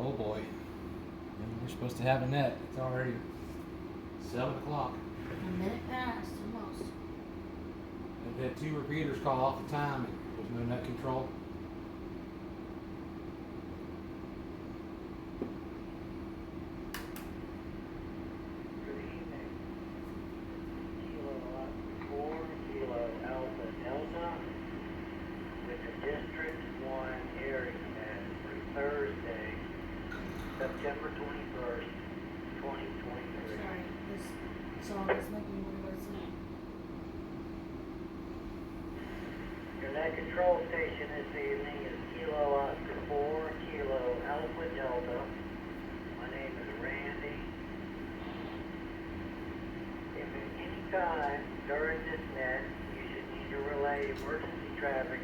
Oh boy. And we're supposed to have a net. It's already 7 o'clock. A minute past almost. I've had 2 repeaters call off the time and there's no net control. Good evening. Kilo Oscar 4, Kilo Alpha Delta, with the District 1 ARES for Thursday, September 21st, 2023. Sorry, this song is making me want to go to sleep. Your net control station this evening is Kilo Oscar 4, Kilo Alpha Delta. My name is Randy. If at any time during this net you should need to relay emergency traffic,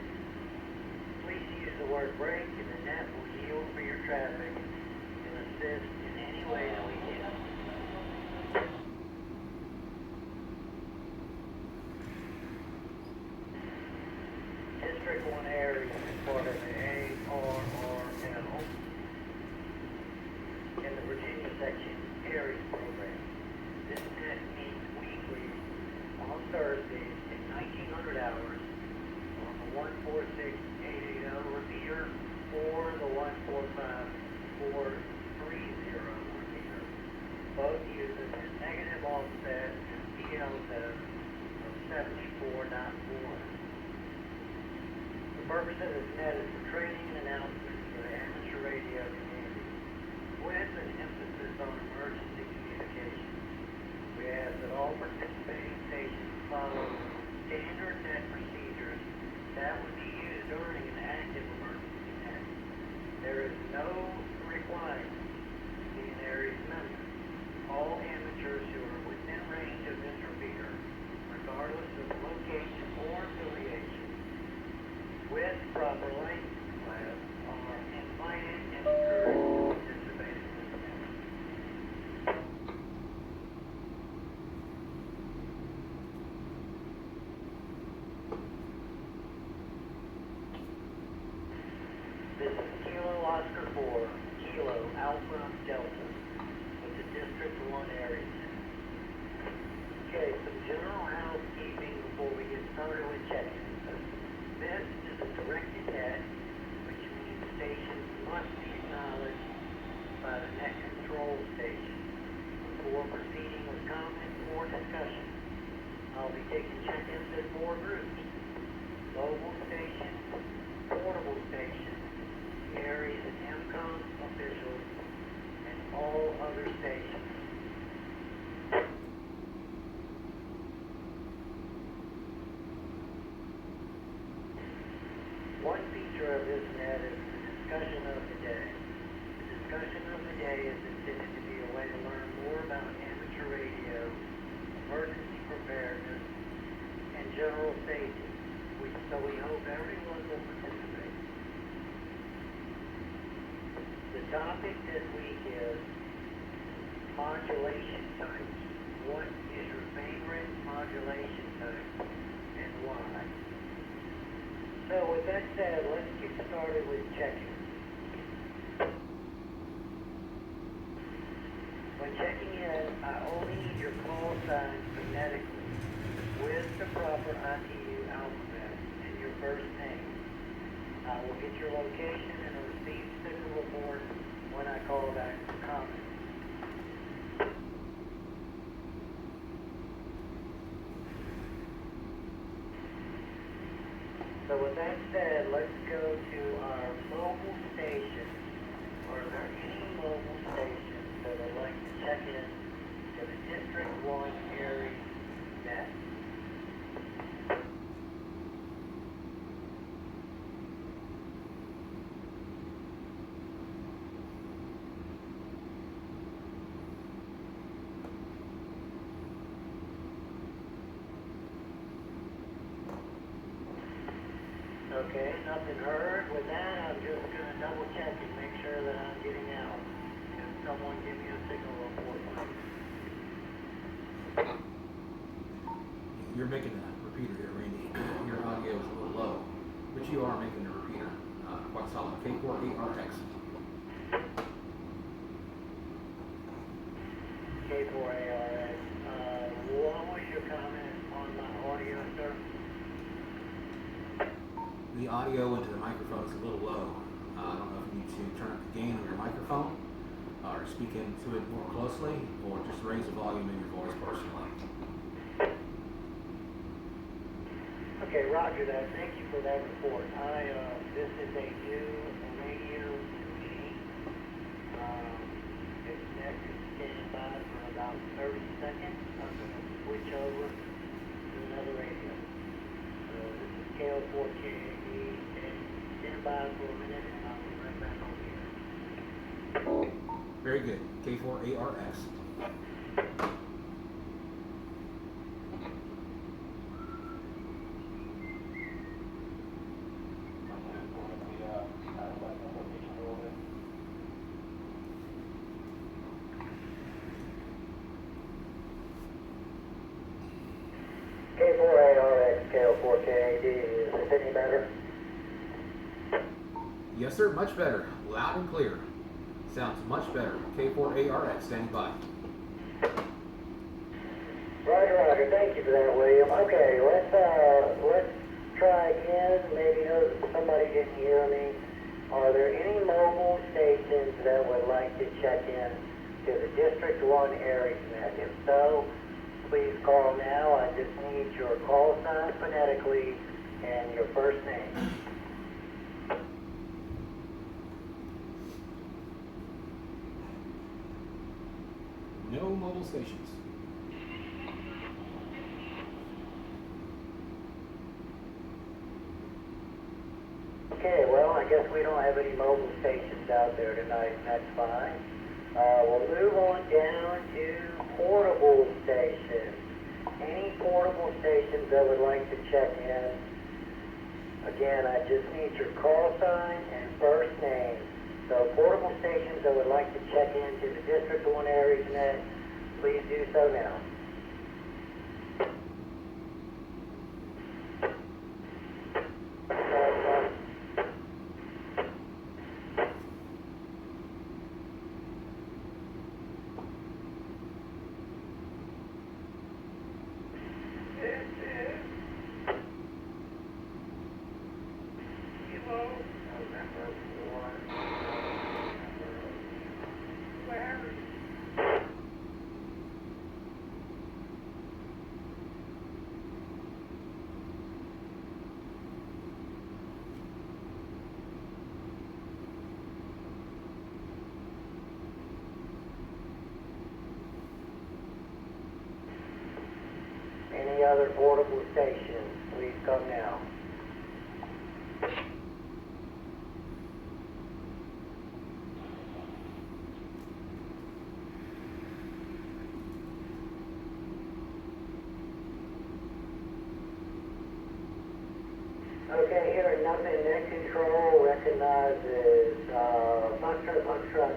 please use the word break and the net will yield for your traffic and assist in any way that we can. District 1 ARES is part of the ARRL in the Virginia section ARES program. This net meets weekly on Thursdays at 1900 hours on the 146880 repeater or the 145430 repeater. Both use a negative offset and PL7 of 74.4. The purpose of this net is for training and announcements for the amateur radio community, with an emphasis on emergency communication. We ask that all participating stations follow standard net procedures that would be used during an active emergency net. There is no requirement to be an ARES member. All amateurs who are within range of this repeater, regardless of location or affiliation, with proper license class, are invited and encouraged to participate in this net. This is Kilo Oscar 4, Kilo Alpha Delta, with the District 1 ARES. Okay, some general housekeeping before we get started with check-in. This is a directed net, which means stations must be acknowledged by the net control station before proceeding with comments or discussion. I'll be taking check-ins in 4 groups: mobile stations, portable stations, ARES and MCOM officials, and all other stations. One feature of this net is the discussion of the day. The discussion of the day is intended to be a way to learn more about amateur radio, emergency preparedness, and general safety, so we hope everyone will participate. The topic this week is modulation types. What is your favorite modulation type and why? So with that said, let's get started with checking. When checking in, I only need your call sign phonetically with the proper ITU alphabet and your first name. I will get your location and a received signal report when I call back for comment. So with that said, let's go to our mobile stations. Are there any mobile stations that would like to check in to the District 1 ARES net? Okay, nothing heard. With that, I'm just going to double check and make sure that I'm getting out. Can someone give me a signal report, please? You're making a repeater here, Randy. Your audio is a little low, but you are making a repeater quite solid. K4ARX. K4ARS. What was your comment on my audio, sir? The audio into the microphone is a little low. I don't know if you need to turn up the gain on your microphone, or speak into it more closely, or just raise the volume in your voice personally. Okay, roger that. Thank you for that report. This is a new radio to me. It's next to stand by for about 30 seconds. I'm going to switch over to another radio. So this is KL4KAD, and stand by for a minute, and I'll be right back on here. Very good. K4ARS. K4ARX, KL4KAD, is this any better? Yes, sir. Much better. Loud and clear. Sounds much better. K4ARX standing by. Roger. Thank you for that, William. Okay, let's try again. Maybe somebody didn't hear me. Are there any mobile stations that would like to check in to the District 1 ARES net? If so, please call now. I just need your call sign phonetically and your first name. No mobile stations. Okay, well, I guess we don't have any mobile stations out there tonight, and that's fine. We'll move on down to portable stations. Any portable stations that would like to check in? Again, I just need your call sign and first name. So portable stations that would like to check into the District 1 ARES net, please do so now. Any other portable stations, please come now. Okay, here at nothing, net control recognizes Foxtrot.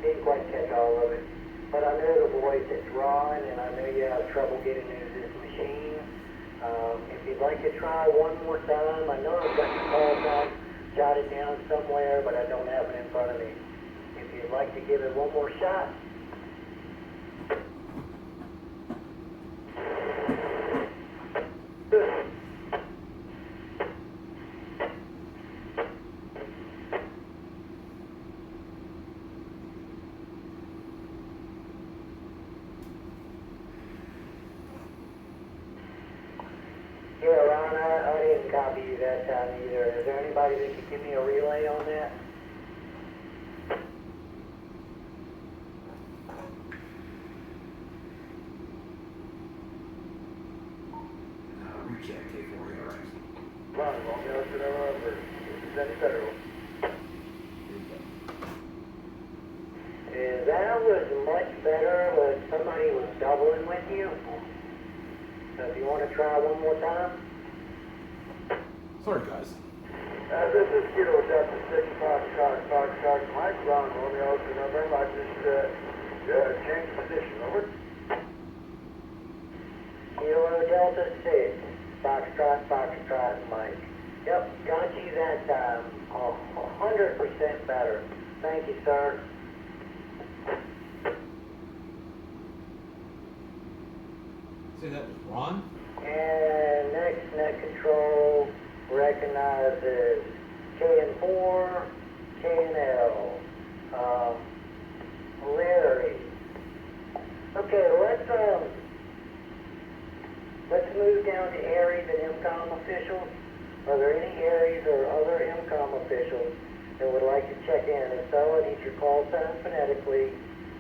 Didn't quite catch all of it. But I know the voice it's Ron, and I know you have trouble getting into this machine. If you'd like to try one more time, I know I've got your call sign jotted down somewhere, but I don't have it in front of me. If you'd like to give it one more shot. Yeah, Ron, I didn't copy you that time either. Is there anybody that could give me a relay on that? Recheck K4ARX. Ron, won't go to the number. Is that federal? That was much better when somebody was doubling with you. So if you want to try one more time. Sorry, guys. This is Kilo Delta 6 Foxtrot Mike, Ron Romeo to November. I just changed position, over. Kilo Delta 6 Foxtrot Mike. Yep, got you that time. 100% better. Thank you, sir. say that was Ron? And next, net control recognizes KN4, KNL, Larry. Okay, let's move down to ARES and MCOM officials. Are there any ARES or other MCOM officials that would like to check in? If so, I need your call sign phonetically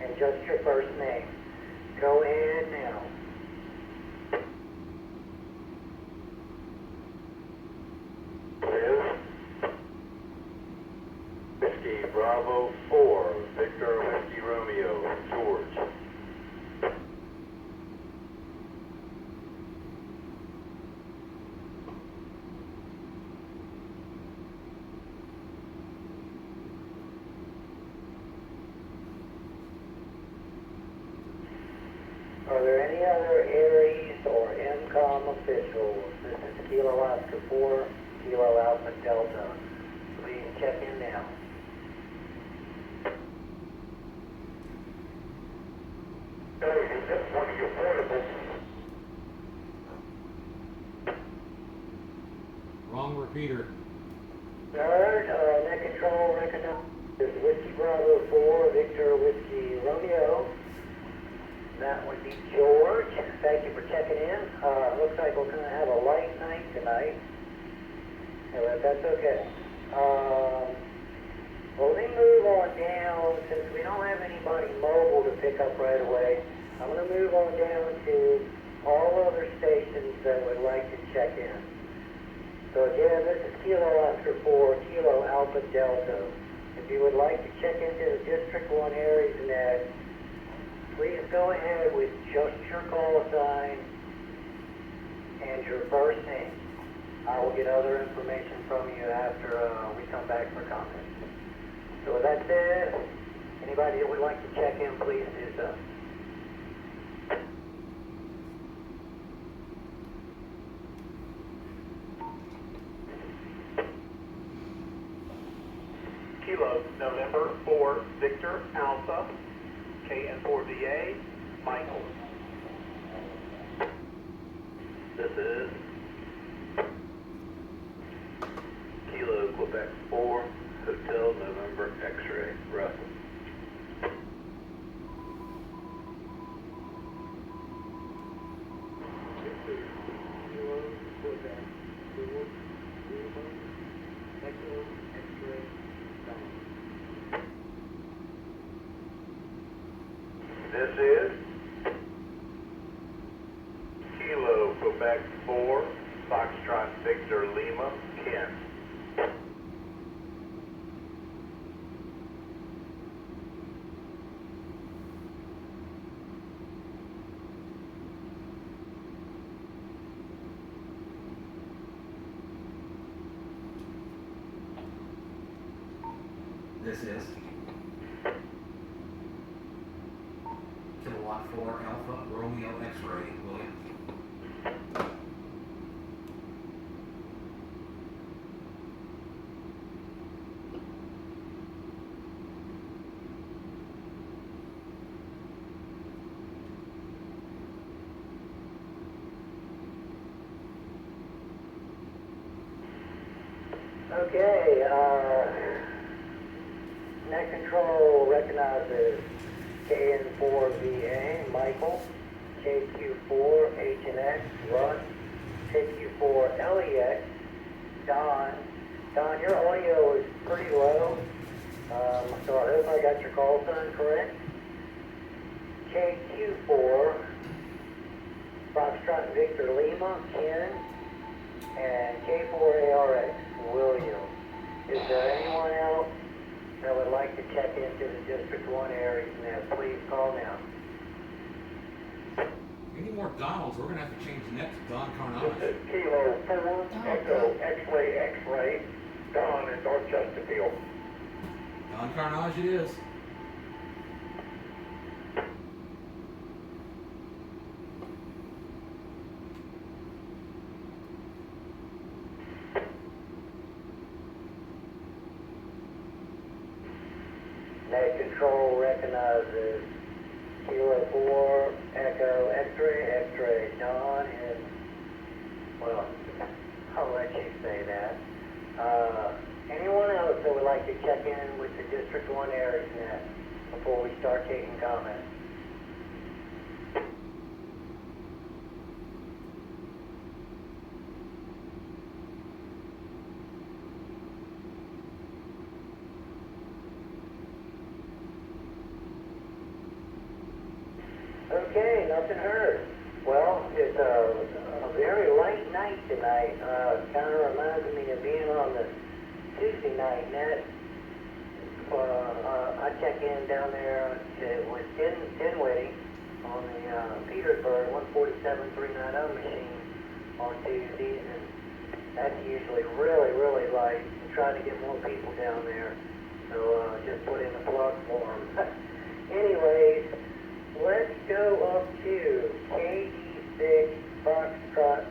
and just your first name. Go ahead now. Whiskey Bravo 4, Victor Whiskey Romeo, George. Are there any other ARES or MCOM officials? This is Kilo Oscar 4, Kilo Alpha Delta. Please check in now. Hey, is this one of your portables? Wrong repeater. Third, net control recognizes Whiskey Bravo 4, Victor Whiskey Romeo. That would be George. Thank you for checking in. Looks like we're going to have a light night tonight. But that's okay. Well, let me move on down. Since we don't have anybody mobile to pick up right away, I'm going to move on down to all other stations that would like to check in. So again, this is Kilo Oscar 4, Kilo Alpha Delta. If you would like to check into the District 1 ARES net, please go ahead with just your call sign and your first name. I will get other information from you after we come back for comments. So with that said, anybody that would like to check in, please do so. Kilo November 4, Victor Alpha, KN4VA, Michael. This is Kilo Quebec 4, Hotel November X-Ray, Russell. Kilo Quebec 4, Echo X-Ray, This is Kilo Quebec 4, Foxtrot Victor Lima, Ken. This is Kilowatt 4 Alpha Romeo X-Ray, William. Okay, net control recognizes KN4VA, Michael, KQ4HNX, Russ, KQ4LEX, Don. Don, your audio is pretty low, so I hope I got your call sign correct. KQ4, Foxtrot Victor Lima, Ken, and K4ARX, William. Is there anyone else that would like to check into the District 1 ARES net? Please call now. Any more Donalds, we're going to have to change the net to Don This Carnage. is Kilo 4, Echo X-Ray X-Ray, Don in North Chesterfield. Don Carnage it is. Net control recognizes Kilo 4, Echo, X-ray, X-ray, Don, and, well, I'll let you say that. Anyone else that would like to check in with the District 1 ARES net before we start taking comments? Okay, nothing heard. Well, it's a very light night tonight. Kind of reminds me of being on the Tuesday night net. I check in down there with Dinwiddie on the Petersburg 147-390 machine on Tuesdays, and that's usually really, really light. I'm trying to get more people down there, so just put in a plug for them. Anyways, let's go up to KD6 Foxtrot.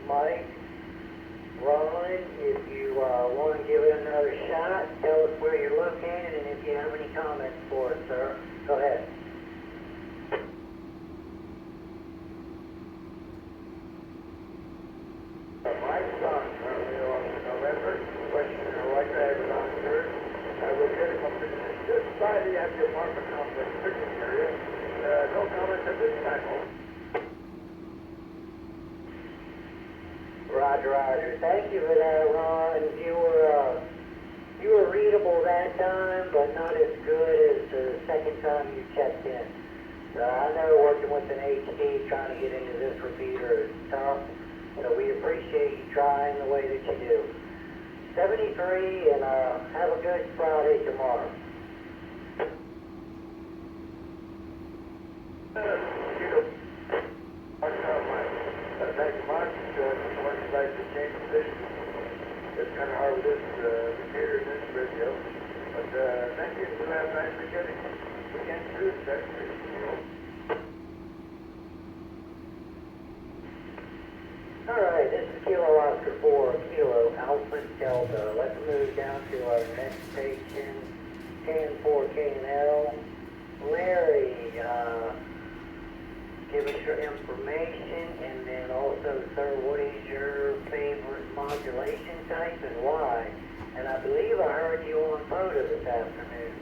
Mike, Ron, if you want to give it another shot, tell us where you're located, and if you have any comments for us, sir, go ahead. Mike Son, November, question, I'd like to have it on, sir. We're getting up in this side of the apartment complex, picnic area. No comments at this time. Roger. Thank you for that, Ron. You were readable that time, but not as good as the second time you checked in. So I know working with an HD, trying to get into this repeater is tough. So we appreciate you trying the way that you do. 73, and have a good Friday tomorrow. Thank you much. Much like the change of position. It's kind of hard with this repeater and this radio. But thank you for that. Thanks for getting through the session. All right, this is Kilo Oscar 4, Kilo Alpha Delta. Let's move down to our next station, 10-4 Larry, give us your information, and then also, sir, what is your favorite modulation type and why? And I believe I heard you on photo this afternoon.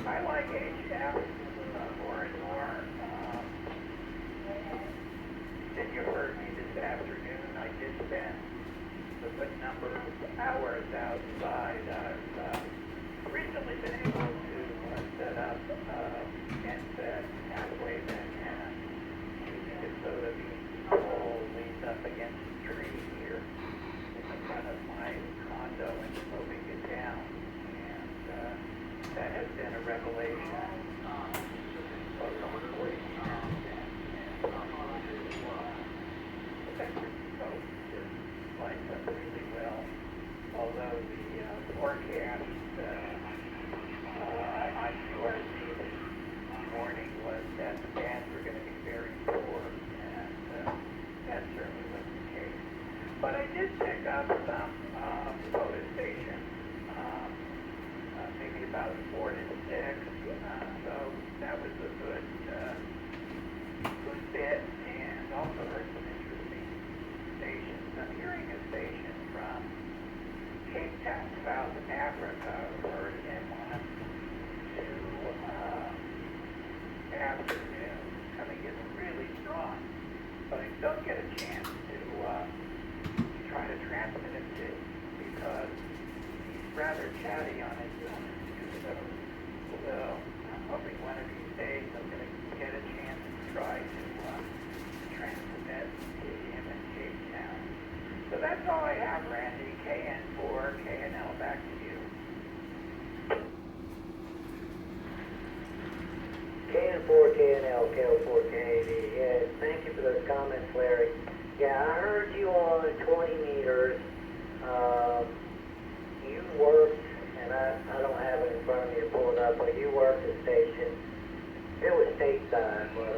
I like HF more and more. Then you heard me this afternoon. I did spend a good number of hours outside. I've recently been able to set up NSET halfway that using a soda bean pole leans up against the tree here in the front of my condo and moving it down. And that has been a revelation, both on the voice and the vector code just lines up really well. Although the forecast on QRC this morning was that the bands were going to be very poor, and that certainly was the case. But I did pick up some photo stations. Maybe about 4 to 6, so that was a good bit, and also heard some interesting stations. I'm hearing a station from Cape Town, South Africa, heard in 1 to afternoon, coming in really strong, but I don't get a chance to try to transmit him to, because he's rather chatty on his own. So I'm hoping one of these days I'm going to get a chance to try to transmit to him in Cape Town. So that's all I have, Randy. KN4, KNL, back to you. KN4K and LK4KD. Yeah, thank you for those comments, Larry. Yeah, I heard you on 20 meters. You worked, and I don't have it in front of me to pull it up, but you worked the station. It was stateside, but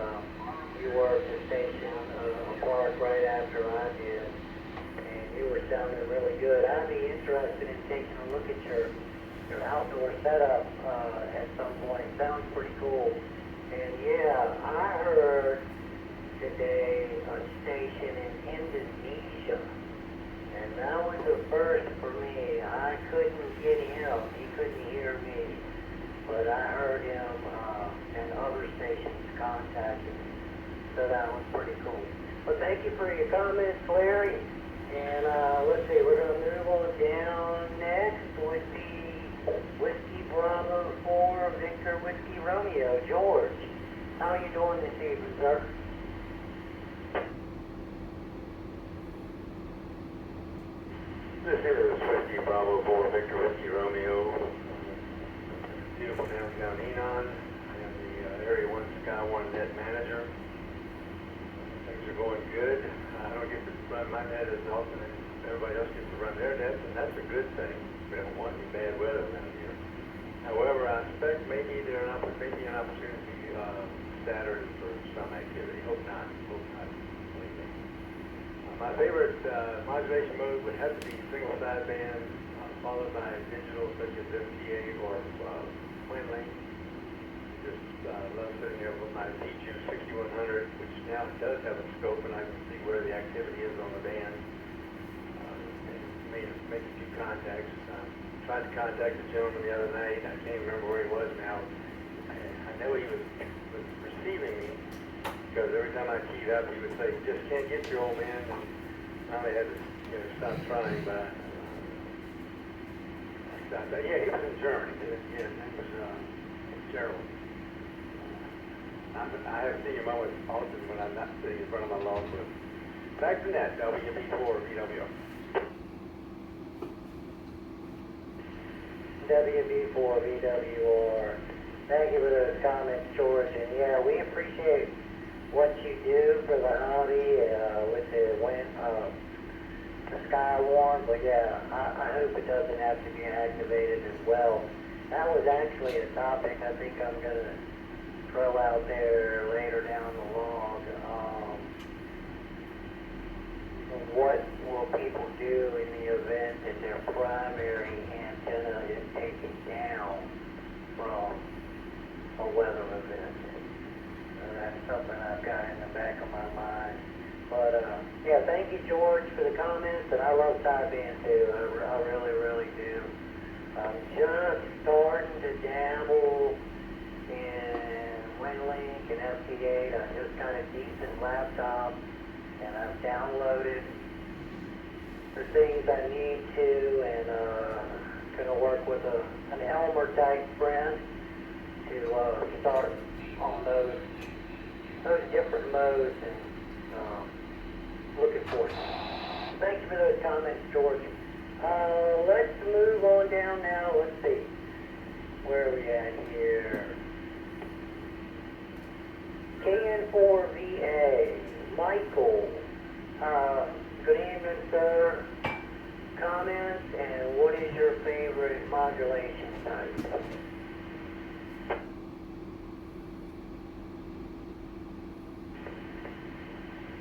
you worked the station park right after I did, and you were sounding really good. I'd be interested in taking a look at your outdoor setup at some point. Sounds pretty cool. And yeah, I heard today a station in Indonesia, and that was the first for me. I couldn't get him. He couldn't hear me, but I heard him and other stations contacted me. So that was pretty cool. Well, thank you for your comments, Larry. And let's see, we're going to move on down. Next would be Whiskey Bravo 4, Victor Whiskey Romeo. George, how are you doing this evening, sir? This is Whiskey Bravo 4, Victor Whiskey Romeo. Beautiful downtown Enon. I am the Area 1 Sky 1 net manager. Things are going good. I don't get to run my net as often as everybody else gets to run their nets, and that's a good thing. We don't want any bad weather around here. However, I expect maybe an opportunity Saturday for some activity. Hope not. My favorite modulation mode would have to be single sideband, followed by digital such as MTA or WinLink. Just love sitting here with my P2 6100, which now does have a scope, and I can see where the activity is on the band. And make a few contacts. Tried to contact the gentleman the other night. I can't remember where he was now. I know he was receiving me, because every time I keyed up, he would say, "Just can't get your old man." And finally had to stop trying, but yeah, he was in Germany. Yeah, his name was Gerald. I have seen him often when I'm not sitting in front of my logbook. Back to that, WB4 VWR. WB4 VWR. Thank you for those comments, George. And yeah, we appreciate what you do for the hobby with the Sky One. But yeah, I hope it doesn't have to be activated as well. That was actually a topic I think I'm going to throw out there later down the log. What will people do in the event that their primary antenna is taken down from a weather event? That's something I've got in the back of my mind. But yeah, thank you, George, for the comments. And I love sideband too. I really, really do. I'm just starting to dabble in WinLink and FT8. I just got a decent laptop, and I've downloaded the things I need to, and going to work with an Elmer type friend to start on those different modes, and looking forward to it. Thank you for those comments, George. Let's move on down now. Let's see. Where are we at here? KN4VA. Michael. Good evening, sir. Comments, and what is your favorite modulation type?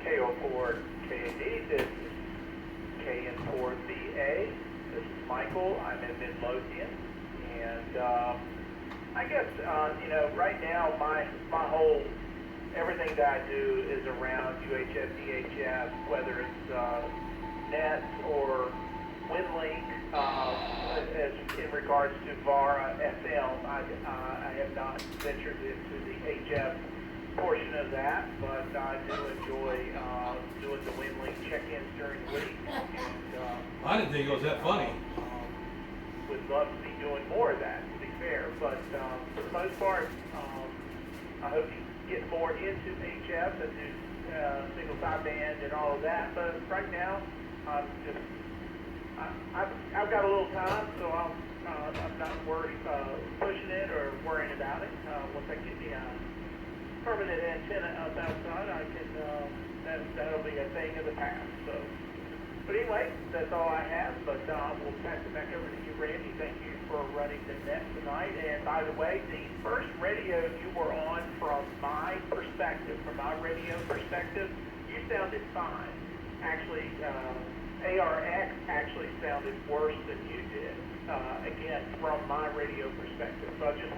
KO4KD, this is KN4VA. This is Michael. I'm in Midlothian, and I guess right now my whole everything that I do is around UHF, DHF, whether it's nets or WinLink. As in regards to VARA FM, I have not ventured into the HF portion of that, but I do enjoy doing the WinLink check-ins during the week. And, I didn't think it was that funny. Would love to be doing more of that, to be fair. But for the most part, I hope you get more into HF and do single sideband and all of that. But right now, I've got a little time, so I'm not worried pushing it or worrying about it. Once I get permanent antenna up outside, I can, that'll be a thing of the past, so. But anyway, that's all I have, but, we'll pass it back over to you, Randy. Thank you for running the net tonight. And by the way, the first radio you were on from my perspective, you sounded fine. Actually, ARES actually sounded worse than you did, again, from my radio perspective. So I just